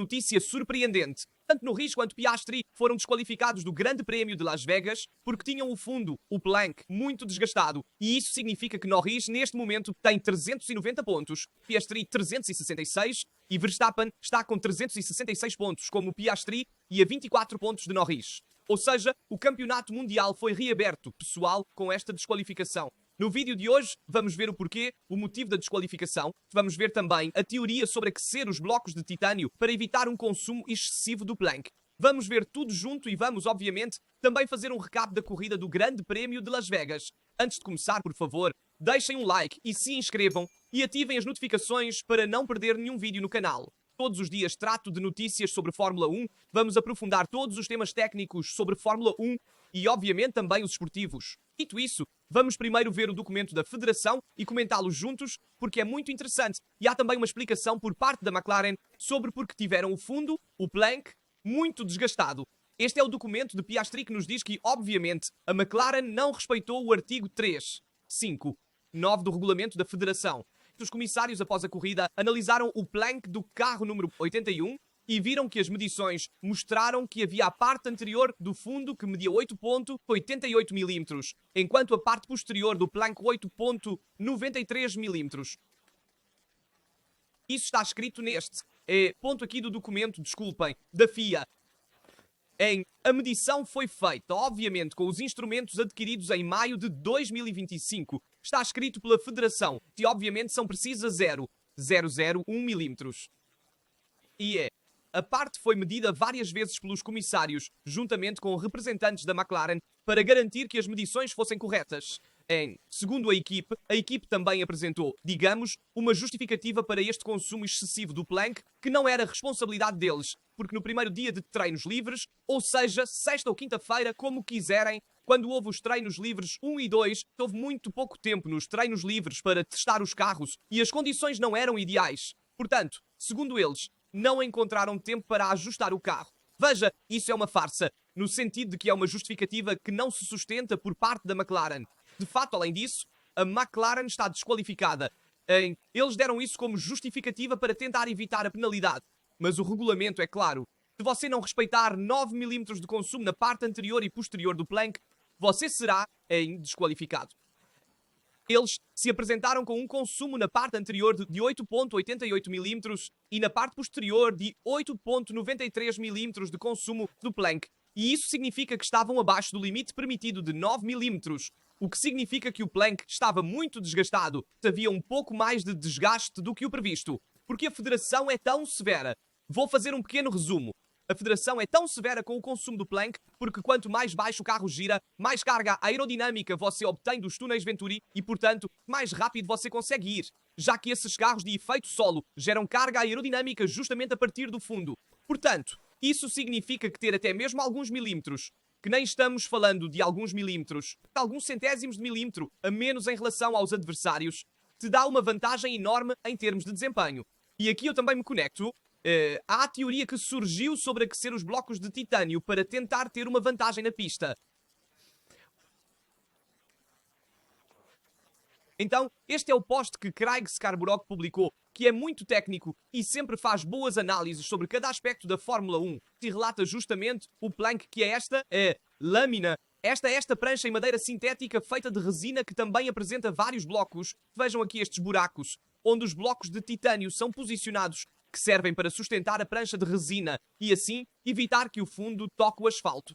Notícia surpreendente. Tanto Norris quanto Piastri foram desqualificados do Grande Prémio de Las Vegas porque tinham o fundo, o plank, muito desgastado. E isso significa que Norris, neste momento, tem 390 pontos, Piastri 366 e Verstappen está com 366 pontos, como Piastri, e a 24 pontos de Norris. Ou seja, o campeonato mundial foi reaberto, pessoal, com esta desqualificação. No vídeo de hoje, vamos ver o porquê, o motivo da desqualificação. Vamos ver também a teoria sobre aquecer os blocos de titânio para evitar um consumo excessivo do plank. Vamos ver tudo junto e vamos, obviamente, também fazer um recap da corrida do Grande Prémio de Las Vegas. Antes de começar, por favor, deixem um like e se inscrevam e ativem as notificações para não perder nenhum vídeo no canal. Todos os dias trato de notícias sobre Fórmula 1, vamos aprofundar todos os temas técnicos sobre Fórmula 1 e, obviamente, também os esportivos. Dito isso, vamos primeiro ver o documento da Federação e comentá-lo juntos, porque é muito interessante. E há também uma explicação por parte da McLaren sobre porque tiveram o fundo, o plank, muito desgastado. Este é o documento de Piastri que nos diz que, obviamente, a McLaren não respeitou o artigo 3.5.9 do regulamento da Federação. Os comissários, após a corrida, analisaram o plank do carro número 81 e viram que as medições mostraram que havia a parte anterior do fundo que media 8.88 mm, enquanto a parte posterior do plank 8.93 mm. Isso está escrito neste ponto aqui do documento, desculpem, da FIA. A medição foi feita, obviamente, com os instrumentos adquiridos em maio de 2025. Está escrito pela Federação, que obviamente são precisas 0,001 mm. A parte foi medida várias vezes pelos comissários, juntamente com representantes da McLaren, para garantir que as medições fossem corretas. Segundo a equipe também apresentou, digamos, uma justificativa para este consumo excessivo do plank, que não era responsabilidade deles, porque no primeiro dia de treinos livres, ou seja, sexta ou quinta-feira, como quiserem, quando houve os treinos livres 1 e 2, houve muito pouco tempo nos treinos livres para testar os carros e as condições não eram ideais. Portanto, segundo eles, não encontraram tempo para ajustar o carro. Veja, isso é uma farsa, no sentido de que é uma justificativa que não se sustenta por parte da McLaren. De fato, além disso, a McLaren está desqualificada. Eles deram isso como justificativa para tentar evitar a penalidade. Mas o regulamento é claro. Se você não respeitar 9 mm de consumo na parte anterior e posterior do plank, você será desqualificado. Eles se apresentaram com um consumo na parte anterior de 8.88 mm e na parte posterior de 8.93 mm de consumo do plank. E isso significa que estavam abaixo do limite permitido de 9 mm. O que significa que o plank estava muito desgastado. Havia um pouco mais de desgaste do que o previsto. Porque a Federação é tão severa? Vou fazer um pequeno resumo. A Federação é tão severa com o consumo do plank porque quanto mais baixo o carro gira, mais carga aerodinâmica você obtém dos túneis Venturi e, portanto, mais rápido você consegue ir, já que esses carros de efeito solo geram carga aerodinâmica justamente a partir do fundo. Portanto, isso significa que ter até mesmo alguns milímetros, que nem estamos falando de alguns milímetros, alguns centésimos de milímetro a menos em relação aos adversários, te dá uma vantagem enorme em termos de desempenho. E aqui eu também me conecto. Há a teoria que surgiu sobre aquecer os blocos de titânio para tentar ter uma vantagem na pista. Então, este é o post que Craig Scarborough publicou, que é muito técnico e sempre faz boas análises sobre cada aspecto da Fórmula 1 e relata justamente o plank, que é esta lâmina. Esta prancha em madeira sintética feita de resina que também apresenta vários blocos. Vejam aqui estes buracos, onde os blocos de titânio são posicionados, que servem para sustentar a prancha de resina e assim evitar que o fundo toque o asfalto.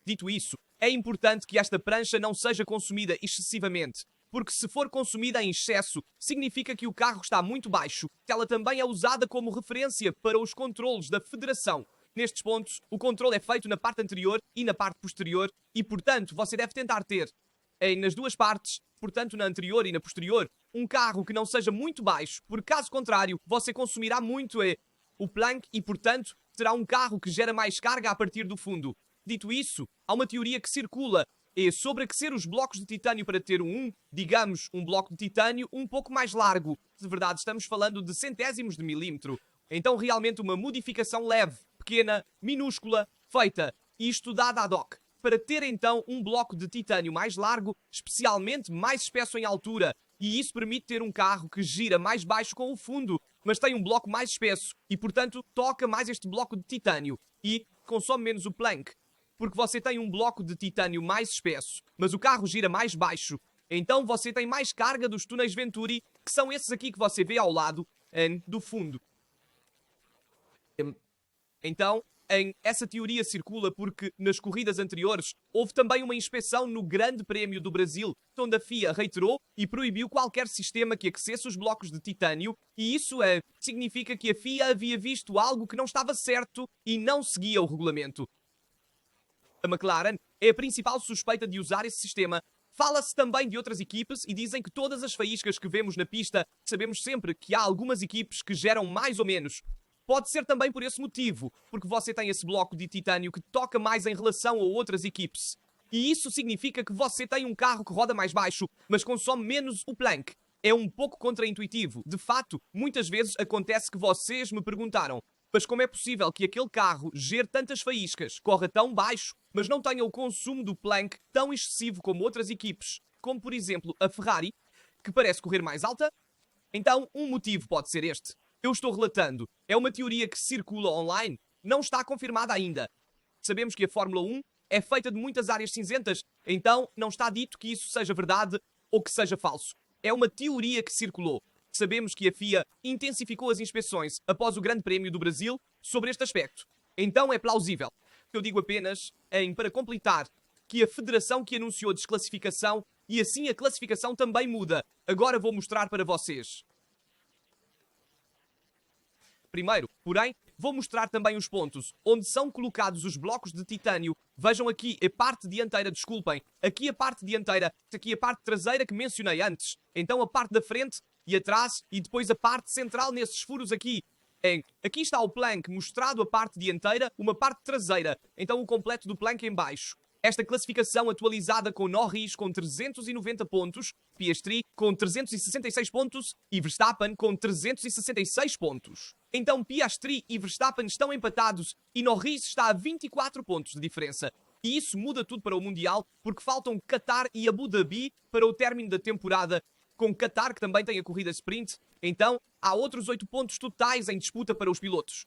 Dito isso, é importante que esta prancha não seja consumida excessivamente, porque se for consumida em excesso, significa que o carro está muito baixo. Ela também é usada como referência para os controlos da Federação. Nestes pontos, o controle é feito na parte anterior e na parte posterior e, portanto, você deve tentar ter, nas duas partes, portanto na anterior e na posterior, um carro que não seja muito baixo, porque caso contrário, você consumirá muito o plank e, portanto, terá um carro que gera mais carga a partir do fundo. Dito isso, há uma teoria que circula sobre aquecer os blocos de titânio para ter digamos, um bloco de titânio um pouco mais largo. De verdade, estamos falando de centésimos de milímetro. Então, realmente, uma modificação leve, pequena, minúscula, feita e estudada ad hoc, para ter então um bloco de titânio mais largo, especialmente mais espesso em altura, e isso permite ter um carro que gira mais baixo com o fundo, mas tem um bloco mais espesso e, portanto, toca mais este bloco de titânio e consome menos o plank, porque você tem um bloco de titânio mais espesso, mas o carro gira mais baixo. Então você tem mais carga dos túneis Venturi, que são esses aqui que você vê ao lado do fundo. Então, essa teoria circula porque nas corridas anteriores houve também uma inspeção no Grande Prémio do Brasil, onde a FIA reiterou e proibiu qualquer sistema que aquecesse os blocos de titânio, e isso significa que a FIA havia visto algo que não estava certo e não seguia o regulamento. A McLaren é a principal suspeita de usar esse sistema. Fala-se também de outras equipes e dizem que todas as faíscas que vemos na pista, sabemos sempre que há algumas equipes que geram mais ou menos. Pode ser também por esse motivo, porque você tem esse bloco de titânio que toca mais em relação a outras equipes. E isso significa que você tem um carro que roda mais baixo, mas consome menos o plank. É um pouco contraintuitivo. De fato, muitas vezes acontece que vocês me perguntaram: mas como é possível que aquele carro gere tantas faíscas, corra tão baixo, mas não tenha o consumo do plank tão excessivo como outras equipes, como por exemplo a Ferrari, que parece correr mais alta? Então, um motivo pode ser este. Eu estou relatando. É uma teoria que circula online, não está confirmada ainda. Sabemos que a Fórmula 1 é feita de muitas áreas cinzentas, então não está dito que isso seja verdade ou que seja falso. É uma teoria que circulou. Sabemos que a FIA intensificou as inspeções após o Grande Prémio do Brasil sobre este aspecto. Então é plausível. Eu digo apenas, para completar, que a federação que anunciou desclassificação e assim a classificação também muda. Agora vou mostrar para vocês. Primeiro, porém, vou mostrar também os pontos onde são colocados os blocos de titânio. Vejam aqui a parte dianteira, desculpem. Aqui a parte dianteira, aqui a parte traseira que mencionei antes. Então a parte da frente e atrás e depois a parte central nesses furos aqui. Aqui está o plank mostrado a parte dianteira, uma parte traseira. Então o completo do plank em baixo. Esta classificação atualizada com Norris com 390 pontos, Piastri com 366 pontos e Verstappen com 366 pontos. Então Piastri e Verstappen estão empatados e Norris está a 24 pontos de diferença. E isso muda tudo para o Mundial porque faltam Qatar e Abu Dhabi para o término da temporada, com Qatar que também tem a corrida sprint. Então há outros 8 pontos totais em disputa para os pilotos.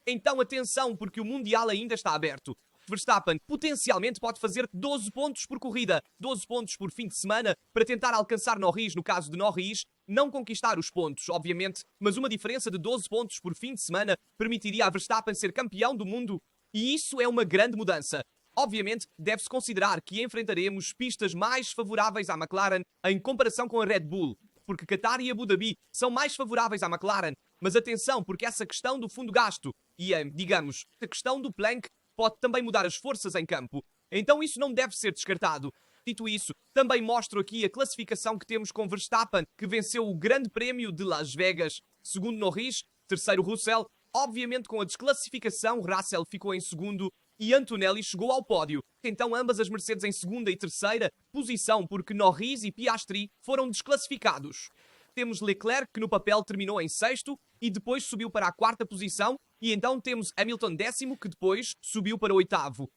Então atenção, porque o Mundial ainda está aberto. Verstappen potencialmente pode fazer 12 pontos por corrida, 12 pontos por fim de semana, para tentar alcançar Norris, no caso de Norris, não conquistar os pontos, obviamente, mas uma diferença de 12 pontos por fim de semana permitiria a Verstappen ser campeão do mundo, e isso é uma grande mudança. Obviamente, deve-se considerar que enfrentaremos pistas mais favoráveis à McLaren em comparação com a Red Bull, porque Qatar e Abu Dhabi são mais favoráveis à McLaren, mas atenção, porque essa questão do fundo gasto e, digamos, a questão do plank pode também mudar as forças em campo. Então isso não deve ser descartado. Dito isso, também mostro aqui a classificação que temos com Verstappen, que venceu o Grande Prémio de Las Vegas. Segundo Norris, terceiro Russell. Obviamente com a desclassificação, Russell ficou em segundo e Antonelli chegou ao pódio. Então ambas as Mercedes em segunda e terceira posição, porque Norris e Piastri foram desclassificados. Temos Leclerc, que no papel terminou em sexto e depois subiu para a quarta posição. E então temos Hamilton décimo, que depois subiu para o oitavo.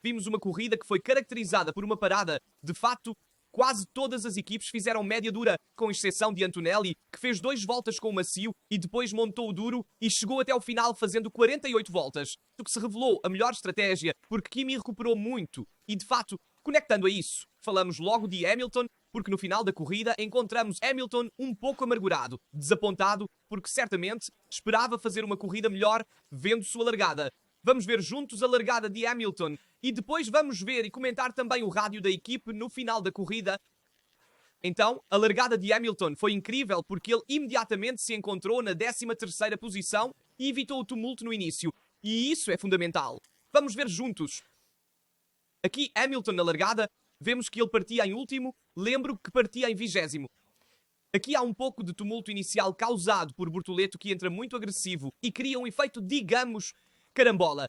Vimos uma corrida que foi caracterizada por uma parada. De fato, quase todas as equipes fizeram média dura, com exceção de Antonelli, que fez 2 voltas com o macio e depois montou o duro e chegou até o final fazendo 48 voltas. O que se revelou a melhor estratégia, porque Kimi recuperou muito. E de fato, conectando a isso, falamos logo de Hamilton, porque no final da corrida encontramos Hamilton um pouco amargurado, desapontado, porque certamente esperava fazer uma corrida melhor vendo sua largada. Vamos ver juntos a largada de Hamilton e depois vamos ver e comentar também o rádio da equipe no final da corrida. Então, a largada de Hamilton foi incrível porque ele imediatamente se encontrou na 13ª posição e evitou o tumulto no início. E isso é fundamental. Vamos ver juntos. Aqui Hamilton na largada, vemos que ele partia em último, lembro que partia em 20º. Aqui há um pouco de tumulto inicial causado por Bortoleto, que entra muito agressivo e cria um efeito, digamos, carambola.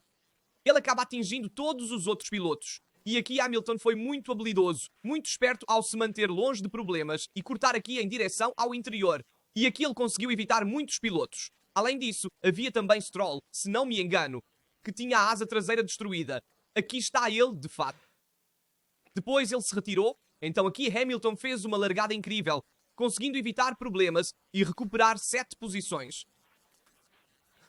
Ele acaba atingindo todos os outros pilotos. E aqui Hamilton foi muito habilidoso, muito esperto ao se manter longe de problemas e cortar aqui em direção ao interior. E aqui ele conseguiu evitar muitos pilotos. Além disso, havia também Stroll, se não me engano, que tinha a asa traseira destruída. Aqui está ele, de fato. Depois ele se retirou Então aqui Hamilton fez uma largada incrível, conseguindo evitar problemas e recuperar 7 posições.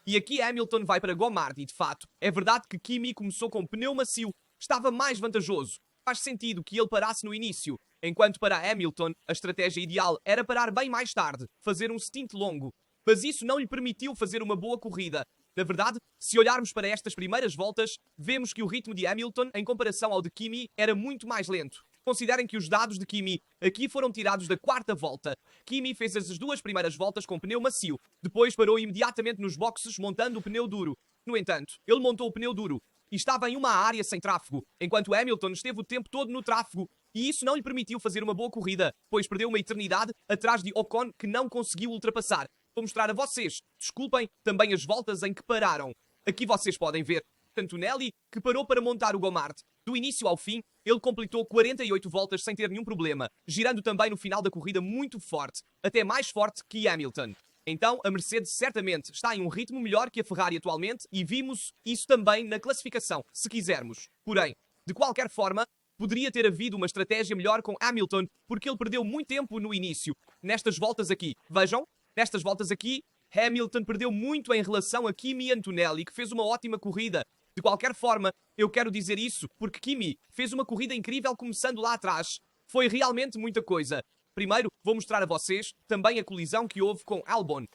E aqui Hamilton vai para Gomard e, de fato, é verdade que Kimi começou com pneu macio, estava mais vantajoso. Faz sentido que ele parasse no início, enquanto para Hamilton a estratégia ideal era parar bem mais tarde, fazer um stint longo. Mas isso não lhe permitiu fazer uma boa corrida. Na verdade, se olharmos para estas primeiras voltas, vemos que o ritmo de Hamilton, em comparação ao de Kimi, era muito mais lento. Considerem que os dados de Kimi aqui foram tirados da 4ª volta. Kimi fez as 2 primeiras voltas com pneu macio, depois parou imediatamente nos boxes montando o pneu duro. No entanto, ele montou o pneu duro e estava em uma área sem tráfego, enquanto Hamilton esteve o tempo todo no tráfego, e isso não lhe permitiu fazer uma boa corrida, pois perdeu uma eternidade atrás de Ocon, que não conseguiu ultrapassar. Vou mostrar a vocês, desculpem, também as voltas em que pararam. Aqui vocês podem ver Antonelli, que parou para montar o Gomard. Do início ao fim, ele completou 48 voltas sem ter nenhum problema, girando também no final da corrida muito forte, até mais forte que Hamilton. Então, a Mercedes certamente está em um ritmo melhor que a Ferrari atualmente e vimos isso também na classificação, se quisermos. Porém, de qualquer forma, poderia ter havido uma estratégia melhor com Hamilton, porque ele perdeu muito tempo no início. Nestas voltas aqui, vejam, nestas voltas aqui, Hamilton perdeu muito em relação a Kimi Antonelli, que fez uma ótima corrida. De qualquer forma, eu quero dizer isso porque Kimi fez uma corrida incrível começando lá atrás. Foi realmente muita coisa. Primeiro, vou mostrar a vocês também a colisão que houve com Albon,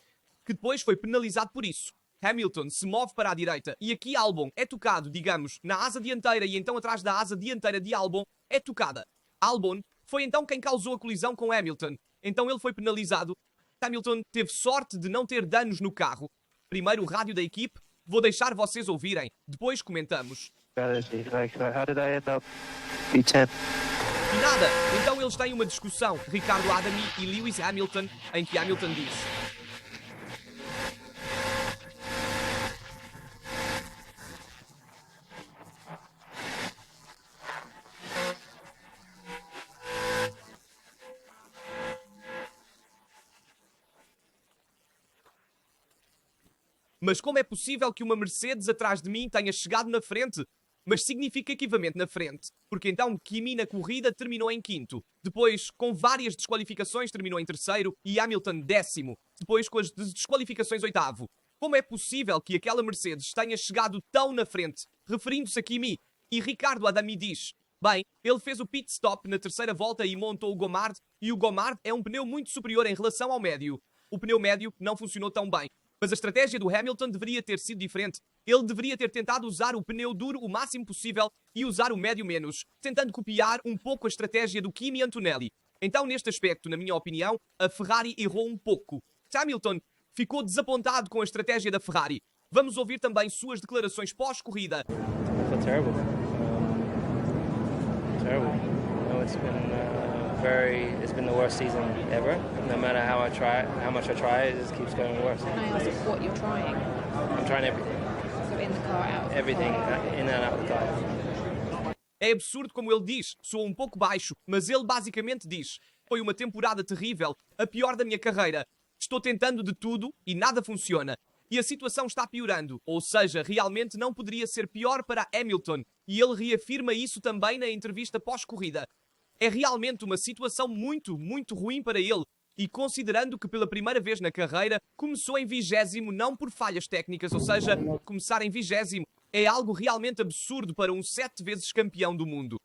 que depois foi penalizado por isso. Hamilton se move para a direita e aqui Albon é tocado, digamos, na asa dianteira e então atrás da asa dianteira de Albon é tocada. Albon foi então quem causou a colisão com Hamilton. Então ele foi penalizado. Hamilton teve sorte de não ter danos no carro. Primeiro o rádio da equipe. Vou deixar vocês ouvirem, depois comentamos. E nada, então eles têm uma discussão, Ricardo Adami e Lewis Hamilton, em que Hamilton diz: mas como é possível que uma Mercedes atrás de mim tenha chegado na frente? Mas significativamente na frente, porque então Kimi na corrida terminou em 5º. Depois, com várias desqualificações, terminou em 3º e Hamilton 10º. Depois, com as desqualificações, 8º. Como é possível que aquela Mercedes tenha chegado tão na frente, referindo-se a Kimi? E Ricardo Adami diz: bem, ele fez o pit stop na 3ª volta e montou o Gomard, e o Gomard é um pneu muito superior em relação ao médio. O pneu médio não funcionou tão bem. Mas a estratégia do Hamilton deveria ter sido diferente. Ele deveria ter tentado usar o pneu duro o máximo possível e usar o médio menos, tentando copiar um pouco a estratégia do Kimi Antonelli. Então, neste aspecto, na minha opinião, a Ferrari errou um pouco. Hamilton ficou desapontado com a estratégia da Ferrari. Vamos ouvir também suas declarações pós-corrida. Terrible. It's been the worst season ever. No matter how much I try, it just keeps going worse. Can I ask what you're trying? I'm trying everything. So in the car, out of the Everything, car. in and out of the car. É absurdo como ele diz, sou um pouco baixo, mas ele basicamente diz: foi uma temporada terrível, a pior da minha carreira. Estou tentando de tudo e nada funciona. E a situação está piorando, ou seja, realmente não poderia ser pior para Hamilton. E ele reafirma isso também na entrevista pós-corrida. É realmente uma situação muito, muito ruim para ele. E considerando que pela primeira vez na carreira começou em 20º, não por falhas técnicas, ou seja, começar em 20º é algo realmente absurdo para um 7 vezes campeão do mundo.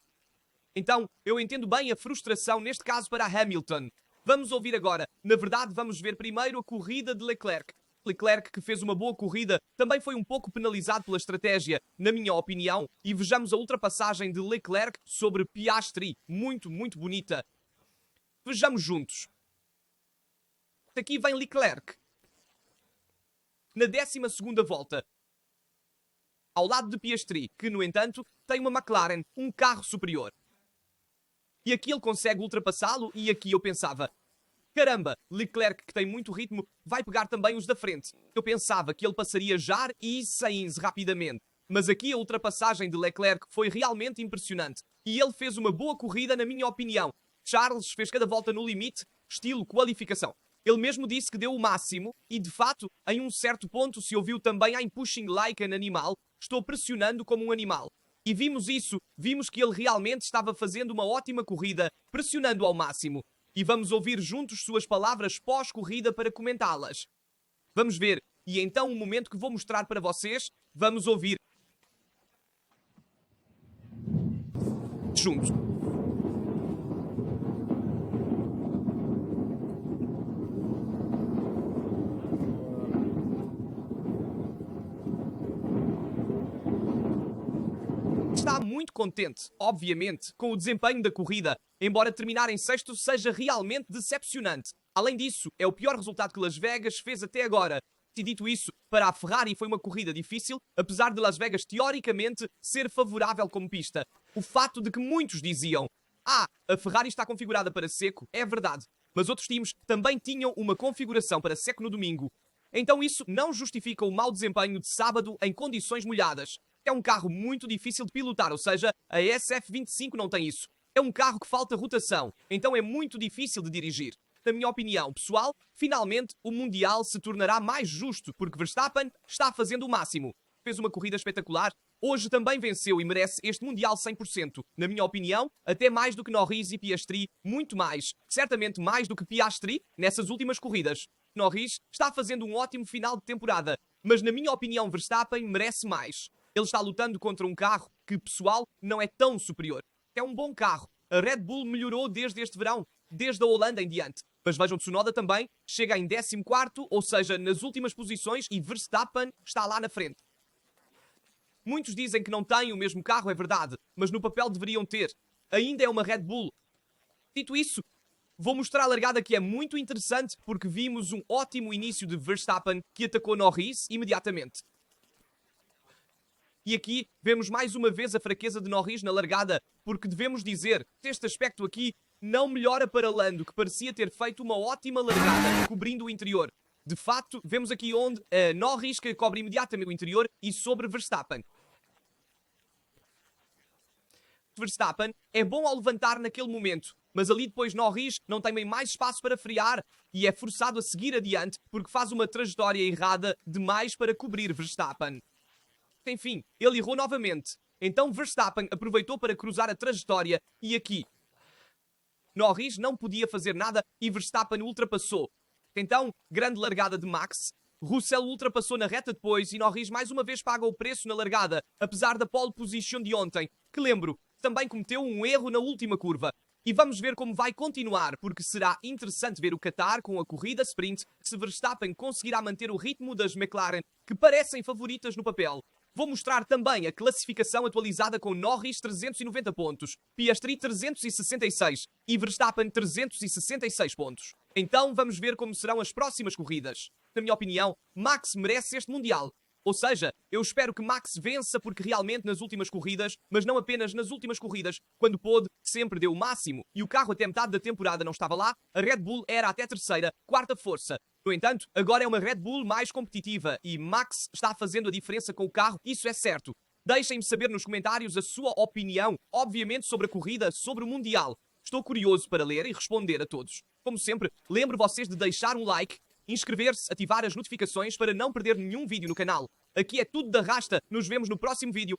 Então, eu entendo bem a frustração neste caso para Hamilton. Vamos ouvir agora. Na verdade, vamos ver primeiro a corrida de Leclerc. Leclerc, que fez uma boa corrida, também foi um pouco penalizado pela estratégia, na minha opinião. E vejamos a ultrapassagem de Leclerc sobre Piastri. Muito, muito bonita. Vejamos juntos. Aqui vem Leclerc. Na 12ª volta. Ao lado de Piastri, que, no entanto, tem uma McLaren, um carro superior. E aqui ele consegue ultrapassá-lo e aqui eu pensava: caramba, Leclerc, que tem muito ritmo, vai pegar também os da frente. Eu pensava que ele passaria Jar e Sainz rapidamente. Mas aqui a ultrapassagem de Leclerc foi realmente impressionante. E ele fez uma boa corrida, na minha opinião. Charles fez cada volta no limite, estilo qualificação. Ele mesmo disse que deu o máximo e, de fato, em um certo ponto se ouviu também "I'm pushing like an animal", estou pressionando como um animal. E vimos isso, vimos que ele realmente estava fazendo uma ótima corrida, pressionando ao máximo. E vamos ouvir juntos suas palavras pós-corrida para comentá-las. Vamos ver, e então o momento que vou mostrar para vocês, vamos ouvir juntos. Está muito contente, obviamente, com o desempenho da corrida, embora terminar em sexto seja realmente decepcionante. Além disso, é o pior resultado que Las Vegas fez até agora. E dito isso, para a Ferrari foi uma corrida difícil, apesar de Las Vegas teoricamente ser favorável como pista. O fato de que muitos diziam: a Ferrari está configurada para seco, é verdade, mas outros times também tinham uma configuração para seco no domingo. Então isso não justifica o mau desempenho de sábado em condições molhadas. É um carro muito difícil de pilotar, ou seja, a SF25 não tem isso. É um carro que falta rotação, então é muito difícil de dirigir. Na minha opinião pessoal, finalmente o Mundial se tornará mais justo, porque Verstappen está fazendo o máximo. Fez uma corrida espetacular, hoje também venceu e merece este Mundial 100%. Na minha opinião, até mais do que Norris e Piastri, muito mais. Certamente mais do que Piastri nessas últimas corridas. Norris está fazendo um ótimo final de temporada, mas na minha opinião Verstappen merece mais. Ele está lutando contra um carro que, pessoal, não é tão superior. É um bom carro. A Red Bull melhorou desde este verão, desde a Holanda em diante. Mas vejam, Tsunoda também chega em 14º, ou seja, nas últimas posições, e Verstappen está lá na frente. Muitos dizem que não têm o mesmo carro, é verdade, mas no papel deveriam ter. Ainda é uma Red Bull. Dito isso, vou mostrar a largada que é muito interessante porque vimos um ótimo início de Verstappen que atacou Norris imediatamente. E aqui vemos mais uma vez a fraqueza de Norris na largada, porque devemos dizer que este aspecto aqui não melhora para Lando, que parecia ter feito uma ótima largada, cobrindo o interior. De facto, vemos aqui onde Norris que cobre imediatamente o interior e sobre Verstappen. Verstappen é bom ao levantar naquele momento, mas ali depois Norris não tem bem mais espaço para frear e é forçado a seguir adiante porque faz uma trajetória errada demais para cobrir Verstappen. Enfim, ele errou novamente. Então Verstappen aproveitou para cruzar a trajetória e aqui Norris não podia fazer nada e Verstappen ultrapassou. Então, grande largada de Max. Russell ultrapassou na reta depois e Norris mais uma vez paga o preço na largada, apesar da pole position de ontem, que lembro, também cometeu um erro na última curva. E vamos ver como vai continuar, porque será interessante ver o Qatar com a corrida sprint se Verstappen conseguirá manter o ritmo das McLaren, que parecem favoritas no papel. Vou mostrar também a classificação atualizada com Norris 390 pontos, Piastri 366 e Verstappen 366 pontos. Então vamos ver como serão as próximas corridas. Na minha opinião, Max merece este Mundial. Ou seja, eu espero que Max vença porque realmente nas últimas corridas, mas não apenas nas últimas corridas, quando pôde, sempre deu o máximo e o carro até metade da temporada não estava lá, a Red Bull era até terceira, quarta força. No entanto, agora é uma Red Bull mais competitiva e Max está fazendo a diferença com o carro, isso é certo. Deixem-me saber nos comentários a sua opinião, obviamente sobre a corrida, sobre o Mundial. Estou curioso para ler e responder a todos. Como sempre, lembro vocês de deixar um like, inscrever-se, ativar as notificações para não perder nenhum vídeo no canal. Aqui é tudo da rasta, nos vemos no próximo vídeo.